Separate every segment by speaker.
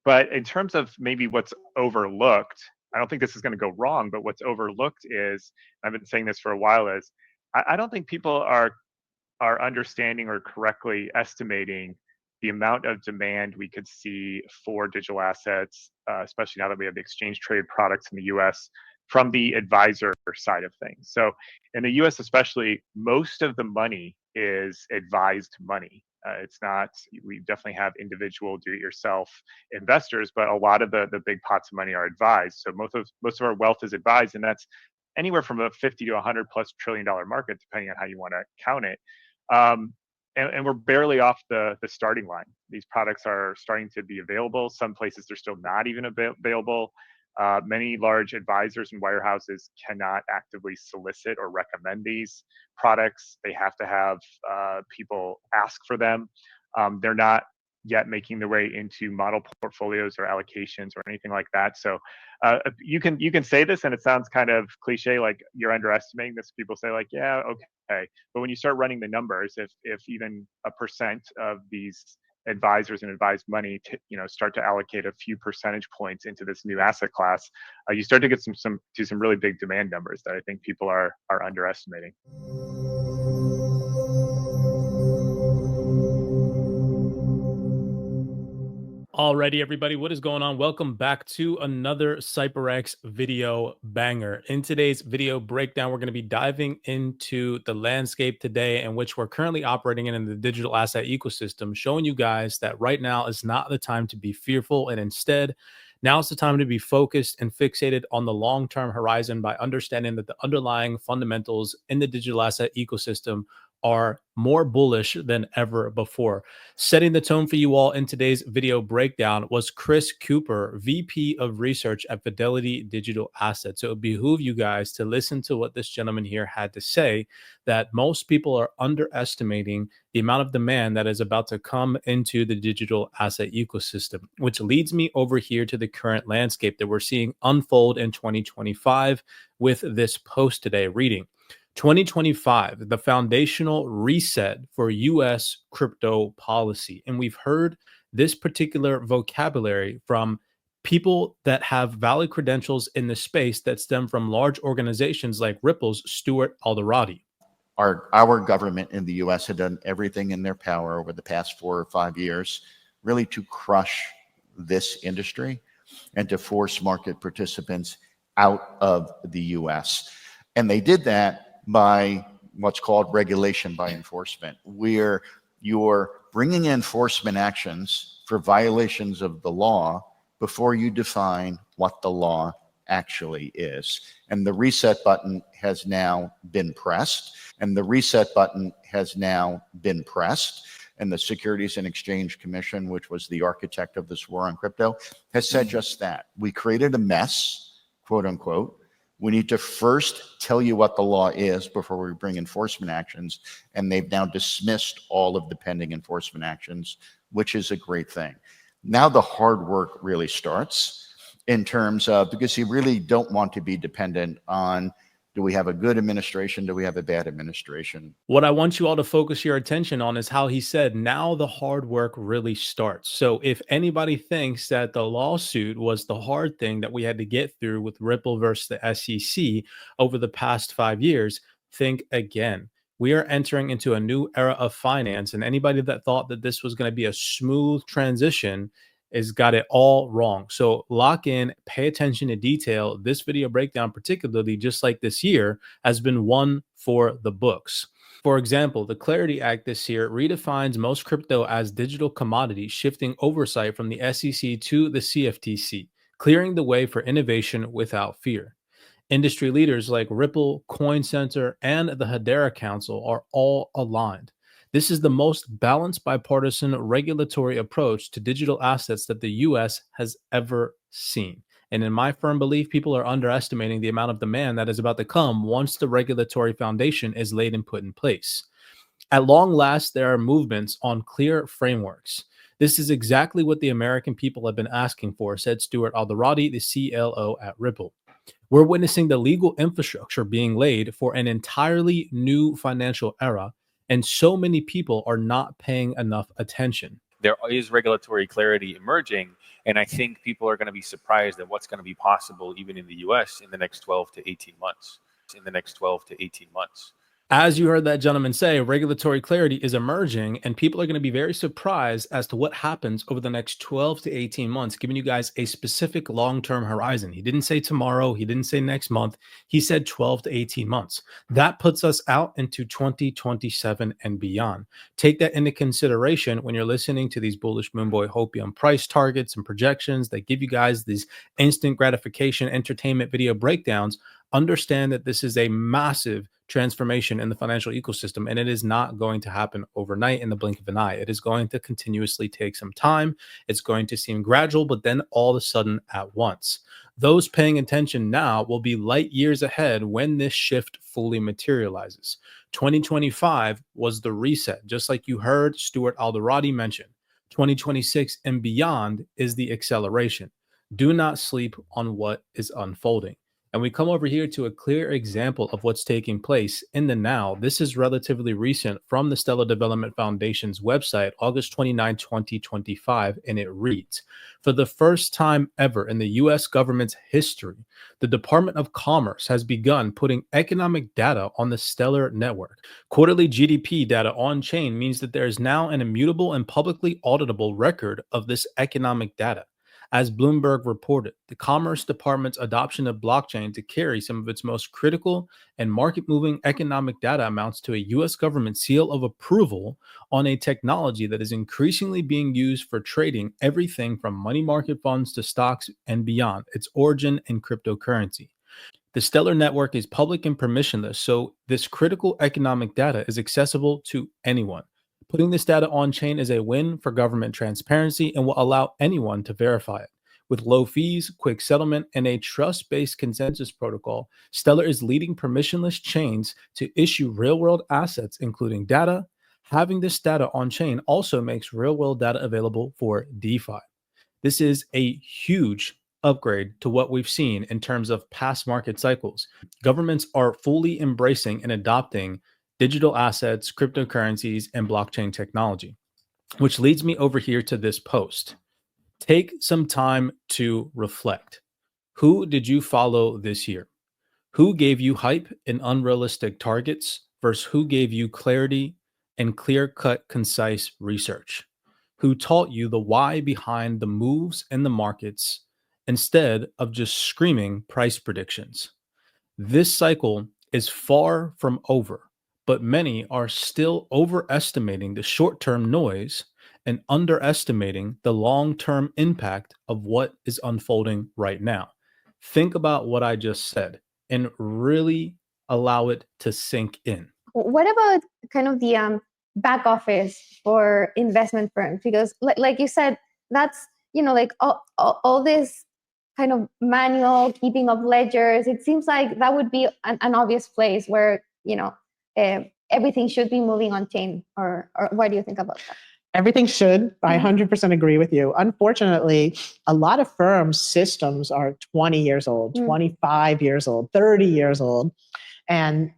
Speaker 1: But in terms of maybe what's overlooked, I don't think this is going to go wrong, but what's overlooked is, I've been saying this for a while, is I don't think people are understanding or correctly estimating the amount of demand we could see for digital assets, especially now that we have the exchange traded products in the US from the advisor side of things. So in the US, especially, most of the money is advised money. It's not, we definitely have individual do it yourself investors, but a lot of the big pots of money are advised. So most of our wealth is advised, and that's anywhere from a 50 to 100 plus $1 trillion market, depending on how you want to count it. Um, and we're barely off the starting line. These products are starting to be available. Some places they're still not even available. Many large advisors and wirehouses cannot actively solicit or recommend these products. They have to have people ask for them. They're not yet making their way into model portfolios or allocations or anything like that. So you can say this and it sounds kind of cliche, like you're underestimating this. People say like, yeah, okay. But when you start running the numbers, if even a percent of these advisors and advised money start to allocate a few percentage points into this new asset class, you start to get some really big demand numbers that I think people are underestimating.
Speaker 2: Alrighty, everybody, what is going on? Welcome back to another CYPRX video banger. In today's video breakdown, we're going to be diving into the landscape today in which we're currently operating in the digital asset ecosystem, showing you guys that right now is not the time to be fearful, and instead, now is the time to be focused and fixated on the long-term horizon by understanding that the underlying fundamentals in the digital asset ecosystem are more bullish than ever before. Setting the tone for you all in today's video breakdown was Chris Cooper, VP of Research at Fidelity Digital Assets. So it would behoove you guys to listen to what this gentleman here had to say, that most people are underestimating the amount of demand that is about to come into the digital asset ecosystem, which leads me over here to the current landscape that we're seeing unfold in 2025 with this post today reading. 2025, the foundational reset for US crypto policy. And we've heard this particular vocabulary from people that have valid credentials in the space that stem from large organizations like Ripple's Stuart Alderati.
Speaker 3: Our government in the US had done everything in their power over the past 4 or 5 years, really to crush this industry and to force market participants out of the US. And they did that by what's called regulation by enforcement, where you're bringing enforcement actions for violations of the law before you define what the law actually is. And the reset button has now been pressed. And the Securities and Exchange Commission, which was the architect of this war on crypto, has said just that. We created a mess, quote unquote. We need to first tell you what the law is before we bring enforcement actions. And they've now dismissed all of the pending enforcement actions, which is a great thing. Now the hard work really starts in terms of, because you really don't want to be dependent on, do we have a good administration? Do we have a bad administration?
Speaker 2: What I want you all to focus your attention on is how he said, now the hard work really starts. So if anybody thinks that the lawsuit was the hard thing that we had to get through with Ripple versus the SEC over the past 5 years, think again. We are entering into a new era of finance, and anybody that thought that this was going to be a smooth transition has got it all wrong. So lock in, pay attention to detail. This video breakdown, particularly just like this year, has been one for the books. For example, the Clarity Act this year redefines most crypto as digital commodities, shifting oversight from the SEC to the CFTC, clearing the way for innovation without fear. Industry leaders like Ripple, Coin Center, and the Hedera Council are all aligned. This is the most balanced bipartisan regulatory approach to digital assets that the US has ever seen. And in my firm belief, people are underestimating the amount of demand that is about to come once the regulatory foundation is laid and put in place. At long last, there are movements on clear frameworks. This is exactly what the American people have been asking for, said Stuart Alderati, the CLO at Ripple. We're witnessing the legal infrastructure being laid for an entirely new financial era, and so many people are not paying enough attention.
Speaker 4: There is regulatory clarity emerging, And I think people are going to be surprised at what's going to be possible even in the US in the next 12 to 18 months.
Speaker 2: As you heard that gentleman say, regulatory clarity is emerging, and people are going to be very surprised as to what happens over the next 12 to 18 months, giving you guys a specific long-term horizon. He didn't say tomorrow. He didn't say next month. He said 12 to 18 months. That puts us out into 2027 and beyond. Take that into consideration when you're listening to these bullish Moonboy Hopium price targets and projections that give you guys these instant gratification entertainment video breakdowns. Understand that this is a massive transformation in the financial ecosystem, and it is not going to happen overnight in the blink of an eye. It is going to continuously take some time. It's going to seem gradual, but then all of a sudden at once. Those paying attention now will be light years ahead when this shift fully materializes. 2025 was the reset, just like you heard Stuart Alderati mention. 2026 and beyond is the acceleration. Do not sleep on what is unfolding. And we come over here to a clear example of what's taking place in the now. This is relatively recent from the Stellar Development Foundation's website, August 29, 2025, and it reads, for the first time ever in the U.S. government's history, the Department of Commerce has begun putting economic data on the Stellar network. Quarterly GDP data on-chain means that there is now an immutable and publicly auditable record of this economic data. As Bloomberg reported, the Commerce Department's adoption of blockchain to carry some of its most critical and market-moving economic data amounts to a U.S. government seal of approval on a technology that is increasingly being used for trading everything from money market funds to stocks and beyond, its origin in cryptocurrency. The Stellar network is public and permissionless, so this critical economic data is accessible to anyone. Putting this data on chain is a win for government transparency and will allow anyone to verify it. With low fees, quick settlement, and a trust-based consensus protocol, Stellar is leading permissionless chains to issue real-world assets, including data. Having this data on chain also makes real-world data available for DeFi. This is a huge upgrade to what we've seen in terms of past market cycles. Governments are fully embracing and adopting digital assets, cryptocurrencies, and blockchain technology, which leads me over here to this post. Take some time to reflect. Who did you follow this year? Who gave you hype and unrealistic targets versus who gave you clarity and clear-cut, concise research? Who taught you the why behind the moves in the markets instead of just screaming price predictions? This cycle is far from over, but many are still overestimating the short-term noise and underestimating the long-term impact of what is unfolding right now. Think about what I just said and really allow it to sink in.
Speaker 5: What about kind of the back office for investment firms? Because like you said, that's, like all this kind of manual keeping of ledgers. It seems like that would be an obvious place where, everything should be moving on chain, or what do you think about that?
Speaker 6: Everything should. I 100% agree with you. Unfortunately, a lot of firms' systems are 20 years old, 25 years old, 30 years old. And,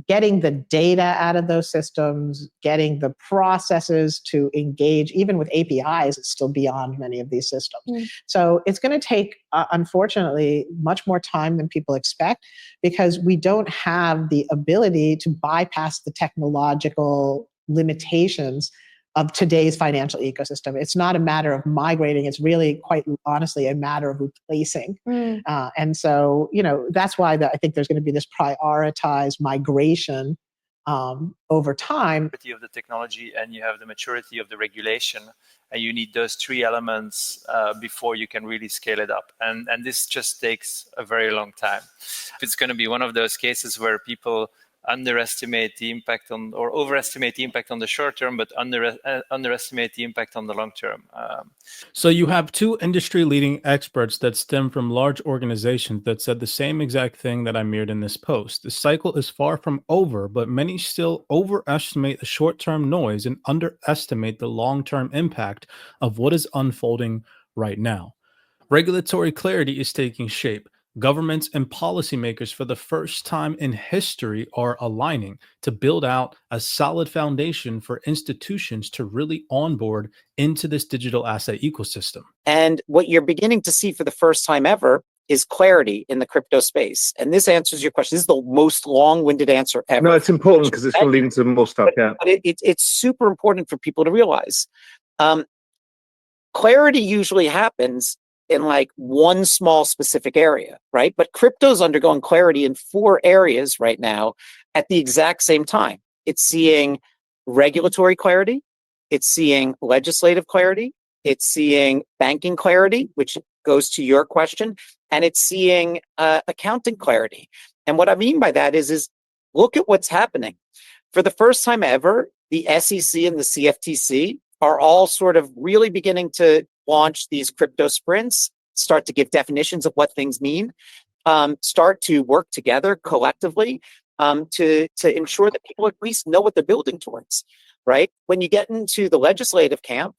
Speaker 6: getting the data out of those systems, getting the processes to engage, even with APIs, is still beyond many of these systems. So it's going to take, unfortunately, much more time than people expect, because we don't have the ability to bypass the technological limitations of today's financial ecosystem. It's not a matter of migrating. It's really, quite honestly, a matter of replacing. And so, that's why I think there's going to be this prioritized migration over time.
Speaker 4: Of the technology, and you have the maturity of the regulation, and you need those three elements before you can really scale it up. And this just takes a very long time. It's going to be one of those cases where people underestimate the impact on, or overestimate the impact on the short term, but underestimate the impact on the long term.
Speaker 2: So you have two industry leading experts that stem from large organizations that said the same exact thing that I mirrored in this post. The cycle is far from over, but many still overestimate the short-term noise and underestimate the long-term impact of what is unfolding right now. Regulatory clarity is taking shape. Governments and policymakers for the first time in history are aligning to build out a solid foundation for institutions to really onboard into this digital asset ecosystem.
Speaker 7: And what you're beginning to see for the first time ever is clarity in the crypto space. And this answers your question. This is the most long-winded answer ever.
Speaker 8: No, it's important because it's going to lead into more stuff.
Speaker 7: But it's super important for people to realize. Clarity usually happens in like one small specific area, right? But crypto's undergoing clarity in 4 areas right now at the exact same time. It's seeing regulatory clarity, it's seeing legislative clarity, it's seeing banking clarity, which goes to your question, and it's seeing accounting clarity. And what I mean by that is look at what's happening. For the first time ever, the SEC and the CFTC are all sort of really beginning to launch these crypto sprints, start to give definitions of what things mean, start to work together collectively to ensure that people at least know what they're building towards, right? When you get into the legislative camp,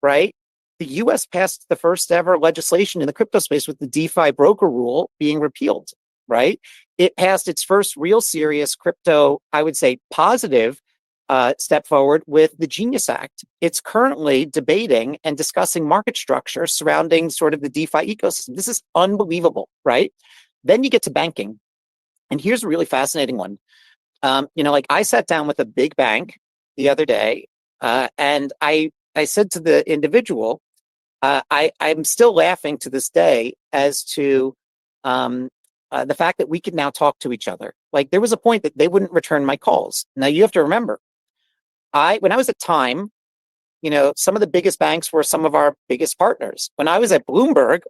Speaker 7: right, the US passed the first ever legislation in the crypto space with the DeFi broker rule being repealed, right? It passed its first real serious crypto, I would say, positive step forward with the Genius Act. It's currently debating and discussing market structure surrounding sort of the DeFi ecosystem. This is unbelievable, right? Then you get to banking. And here's a really fascinating one. Like I sat down with a big bank the other day, and I said to the individual, I'm still laughing to this day as to the fact that we could now talk to each other. Like there was a point that they wouldn't return my calls. Now you have to remember, when I was at Time, some of the biggest banks were some of our biggest partners. When I was at Bloomberg,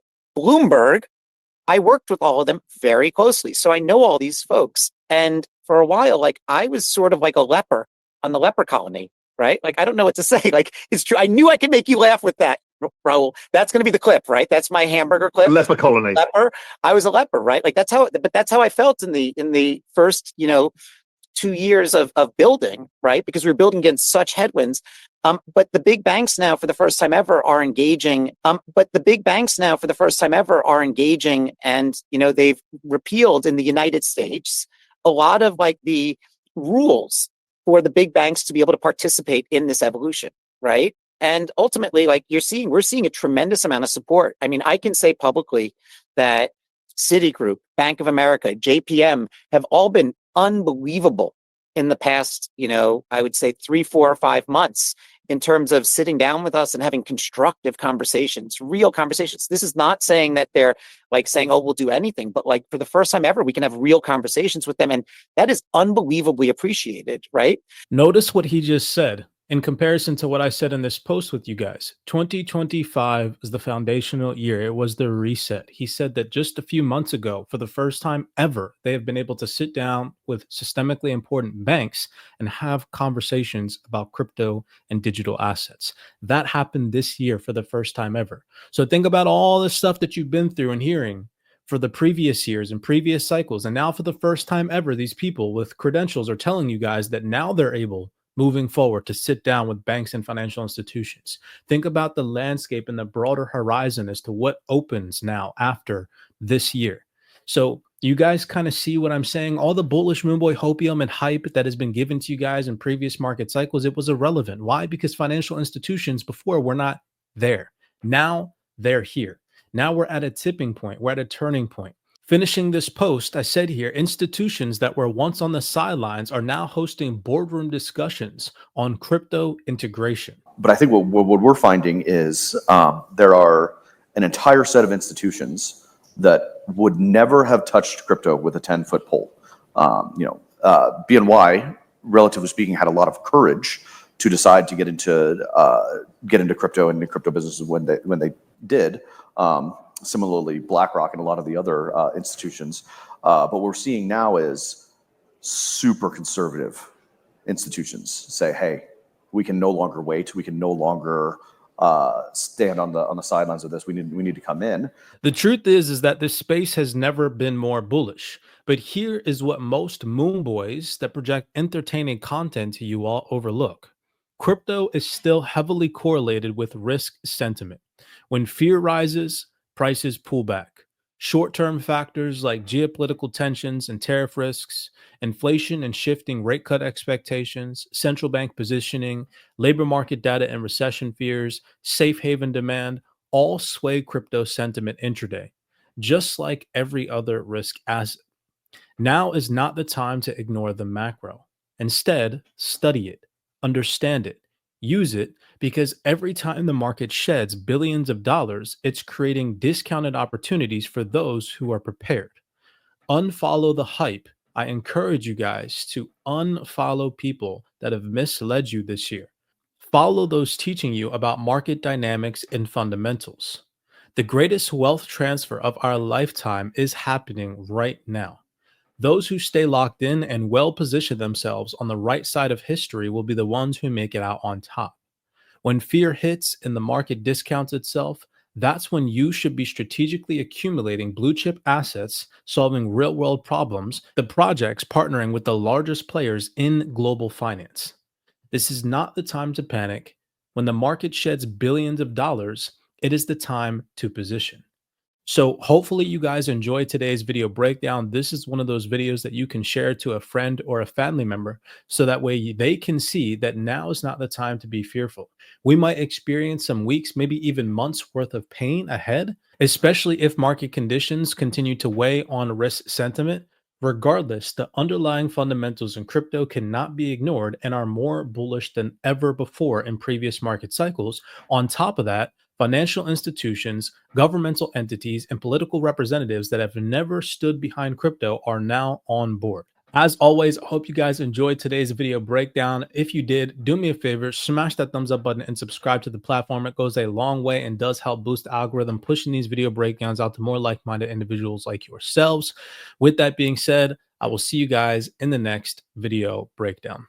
Speaker 7: I worked with all of them very closely. So I know all these folks. And for a while, like I was sort of like a leper on the leper colony, right? Like, I don't know what to say. Like, it's true. I knew I could make you laugh with that, Raul. That's going to be the clip, right? That's my hamburger clip.
Speaker 8: Leper colony.
Speaker 7: Leper. I was a leper, right? Like that's how I felt in the first, 2 years of building, right? Because we were building against such headwinds. But the big banks now, for the first time ever, are engaging. And they've repealed in the United States a lot of like the rules for the big banks to be able to participate in this evolution, right? And ultimately, like we're seeing a tremendous amount of support. I mean, I can say publicly that Citigroup, Bank of America, JPM have all been unbelievable in the past, I would say 3, 4, or 5 months in terms of sitting down with us and having constructive conversations, real conversations. This is not saying that they're like saying, oh, we'll do anything, but like for the first time ever, we can have real conversations with them. And that is unbelievably appreciated, right?
Speaker 2: Notice what he just said. In comparison to what I said in this post with you guys, 2025 is the foundational year. It was the reset. He said that just a few months ago, for the first time ever, they have been able to sit down with systemically important banks and have conversations about crypto and digital assets. That happened this year for the first time ever. So think about all the stuff that you've been through and hearing for the previous years and previous cycles. And now for the first time ever, these people with credentials are telling you guys that now they're able, moving forward, to sit down with banks and financial institutions. Think about the landscape and the broader horizon as to what opens now after this year. So you guys kind of see what I'm saying? All the bullish moonboy hopium and hype that has been given to you guys in previous market cycles, it was irrelevant. Why? Because financial institutions before were not there. Now they're here. Now we're at a tipping point. We're at a turning point. Finishing this post, I said here, institutions that were once on the sidelines are now hosting boardroom discussions on crypto integration.
Speaker 9: But I think what we're finding is there are an entire set of institutions that would never have touched crypto with a 10-foot pole. BNY, relatively speaking, had a lot of courage to decide to get into crypto and the crypto businesses when they did. Similarly, BlackRock and a lot of the other institutions. But what we're seeing now is super conservative institutions say, hey, we can no longer wait. We can no longer stand on the sidelines of this. We need to come in.
Speaker 2: The truth is that this space has never been more bullish. But here is what most moonboys that project entertaining content to you all overlook. Crypto is still heavily correlated with risk sentiment. When fear rises, prices pull back. Short-term factors like geopolitical tensions and tariff risks, inflation and shifting rate cut expectations, central bank positioning, labor market data and recession fears, safe haven demand, all sway crypto sentiment intraday, just like every other risk asset. Now is not the time to ignore the macro. Instead, study it, understand it, use it, because every time the market sheds billions of dollars, it's creating discounted opportunities for those who are prepared. Unfollow the hype. I encourage you guys to unfollow people that have misled you this year. Follow those teaching you about market dynamics and fundamentals. The greatest wealth transfer of our lifetime is happening right now. Those who stay locked in and well position themselves on the right side of history will be the ones who make it out on top. When fear hits and the market discounts itself, that's when you should be strategically accumulating blue chip assets, solving real world problems, the projects partnering with the largest players in global finance. This is not the time to panic. When the market sheds billions of dollars, it is the time to position. So hopefully you guys enjoyed today's video breakdown. This is one of those videos that you can share to a friend or a family member so that way they can see that now is not the time to be fearful. We might experience some weeks, maybe even months worth of pain ahead, especially if market conditions continue to weigh on risk sentiment. Regardless, the underlying fundamentals in crypto cannot be ignored and are more bullish than ever before in previous market cycles. On top of that, financial institutions, governmental entities, and political representatives that have never stood behind crypto are now on board. As always, I hope you guys enjoyed today's video breakdown. If you did, do me a favor, smash that thumbs up button and subscribe to the platform. It goes a long way and does help boost the algorithm, pushing these video breakdowns out to more like-minded individuals like yourselves. With that being said, I will see you guys in the next video breakdown.